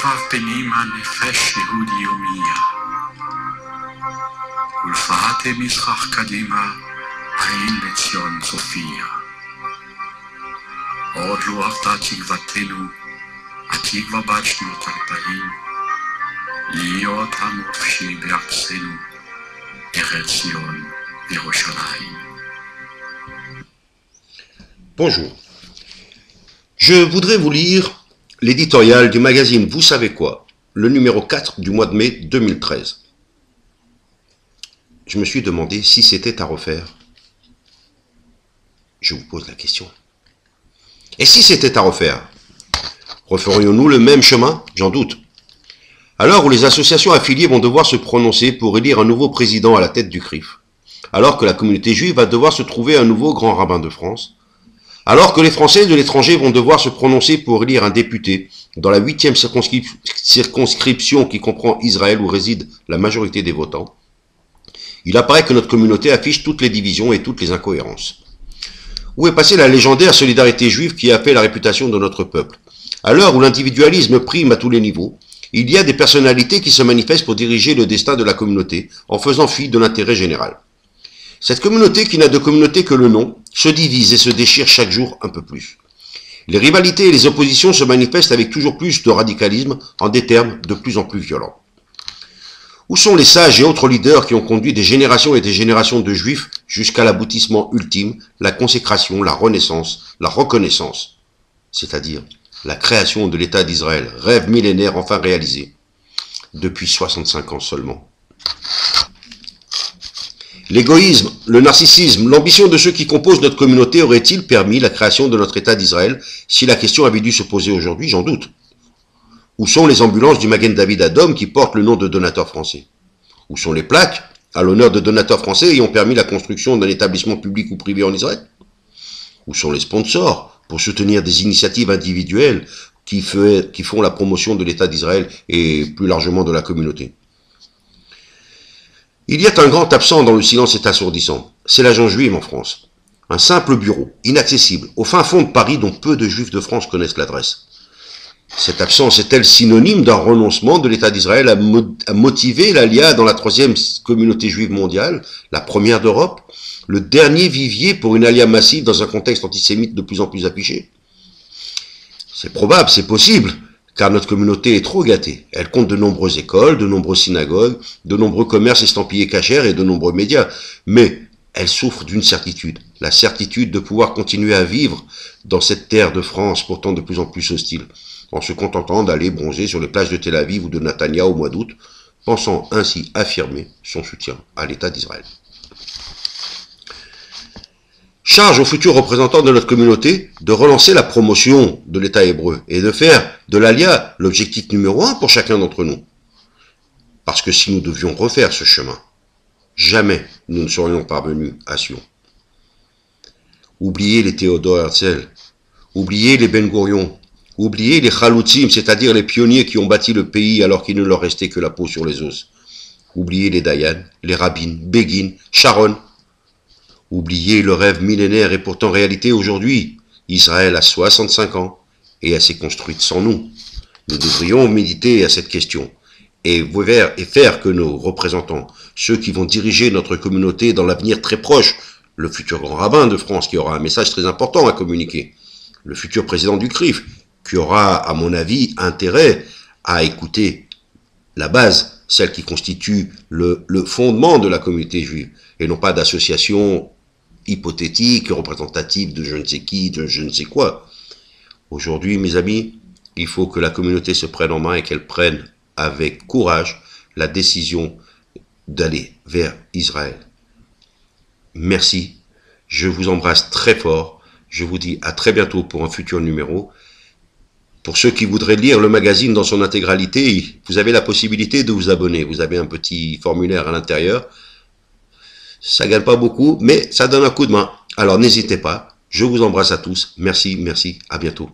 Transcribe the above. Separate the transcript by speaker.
Speaker 1: נחרב פנימה נפש יהודי ומיה. ולפהתם מזרח קדימה, האם לציון צופיה. עוד לא אבדה תקוותנו, התקווה בת שנות 40, להיות המופשי בארצנו, ארץ ציון וירושלים.
Speaker 2: Bonjour. Je voudrais vous lire l'éditorial du magazine Vous savez quoi, le numéro 4 du mois de mai 2013. Je me suis demandé si c'était à refaire. Je vous pose la question. Et si c'était à refaire, referions-nous le même chemin? J'en doute. À l'heure où les associations affiliées vont devoir se prononcer pour élire un nouveau président à la tête du CRIF, alors que la communauté juive va devoir se trouver un nouveau grand rabbin de France, alors que les Français de l'étranger vont devoir se prononcer pour élire un député dans la 8e circonscription qui comprend Israël où réside la majorité des votants, il apparaît que notre communauté affiche toutes les divisions et toutes les incohérences. Où est passée la légendaire solidarité juive qui a fait la réputation de notre peuple? À l'heure où l'individualisme prime à tous les niveaux, il y a des personnalités qui se manifestent pour diriger le destin de la communauté en faisant fi de l'intérêt général. Cette communauté qui n'a de communauté que le nom, se divise et se déchire chaque jour un peu plus. Les rivalités et les oppositions se manifestent avec toujours plus de radicalisme en des termes de plus en plus violents. Où sont les sages et autres leaders qui ont conduit des générations et des générations de juifs jusqu'à l'aboutissement ultime, la consécration, la renaissance, la reconnaissance, c'est-à-dire la création de l'État d'Israël, rêve millénaire enfin réalisé, depuis 65 ans seulement. L'égoïsme, le narcissisme, l'ambition de ceux qui composent notre communauté auraient-ils permis la création de notre État d'Israël si la question avait dû se poser aujourd'hui? J'en doute. Où sont les ambulances du Magen David Adom qui portent le nom de donateurs français? Où sont les plaques à l'honneur de donateurs français ayant permis la construction d'un établissement public ou privé en Israël? Où sont les sponsors pour soutenir des initiatives individuelles qui font la promotion de l'État d'Israël et plus largement de la communauté? Il y a un grand absent dans le silence est assourdissant, c'est l'agent juive en France. Un simple bureau, inaccessible, au fin fond de Paris dont peu de juifs de France connaissent l'adresse. Cette absence est-elle synonyme d'un renoncement de l'État d'Israël à motiver l'ALIA dans la 3e communauté juive mondiale, la première d'Europe, le dernier vivier pour une ALIA massive dans un contexte antisémite de plus en plus affiché? C'est probable, c'est possible, car notre communauté est trop gâtée. Elle compte de nombreuses écoles, de nombreuses synagogues, de nombreux commerces estampillés cachers et de nombreux médias. Mais elle souffre d'une certitude, la certitude de pouvoir continuer à vivre dans cette terre de France pourtant de plus en plus hostile, en se contentant d'aller bronzer sur les plages de Tel Aviv ou de Netanya au mois d'août, pensant ainsi affirmer son soutien à l'État d'Israël. Charge aux futurs représentants de notre communauté de relancer la promotion de l'État hébreu et de faire de l'ALIA l'objectif numéro 1 pour chacun d'entre nous. Parce que si nous devions refaire ce chemin, jamais nous ne serions parvenus à Sion. Oubliez les Théodore Herzl, oubliez les Ben Gurion, oubliez les Chaloutzim, c'est-à-dire les pionniers qui ont bâti le pays alors qu'il ne leur restait que la peau sur les os. Oubliez les Dayan, les Rabin, Begin, Sharon. Oubliez le rêve millénaire et pourtant réalité aujourd'hui. Israël a 65 ans et elle s'est construite sans nous. Nous devrions méditer à cette question et faire que nos représentants, ceux qui vont diriger notre communauté dans l'avenir très proche, le futur grand rabbin de France qui aura un message très important à communiquer, le futur président du CRIF qui aura, à mon avis, intérêt à écouter la base, celle qui constitue le fondement de la communauté juive, et non pas d'associations hypothétiques, représentatives de je ne sais qui, de je ne sais quoi. Aujourd'hui, mes amis, il faut que la communauté se prenne en main et qu'elle prenne avec courage la décision d'aller vers Israël. Merci, je vous embrasse très fort, je vous dis à très bientôt pour un futur numéro. Pour ceux qui voudraient lire le magazine dans son intégralité, vous avez la possibilité de vous abonner. Vous avez un petit formulaire à l'intérieur. Ça ne gagne pas beaucoup, mais ça donne un coup de main. Alors n'hésitez pas. Je vous embrasse à tous. Merci, merci. À bientôt.